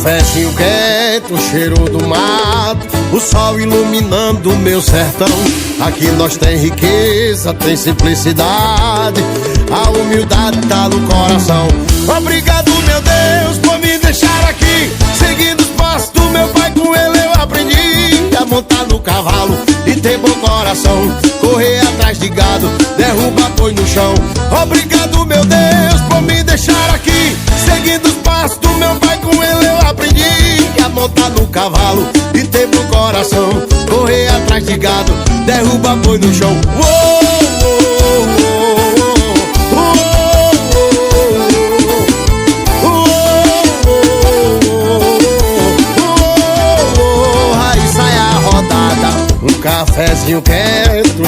cafezinho quente, o cheiro do mato, o sol iluminando o meu sertão. Aqui nós tem riqueza, tem simplicidade, a humildade tá no coração. Obrigado, meu Deus, por me deixar aqui, seguindo os passos do meu pai. Com ele eu aprendi a montar no cavalo e ter bom coração, correr atrás de gado, derruba boi no chão. Obrigado, meu Deus, por me deixar aqui, seguindo os passos do meu pai. Com ele eu aprendi a montar no cavalo e ter bom coração, correr atrás de gado, derruba boi no chão. Aí sai a rodada, um cafezinho quente,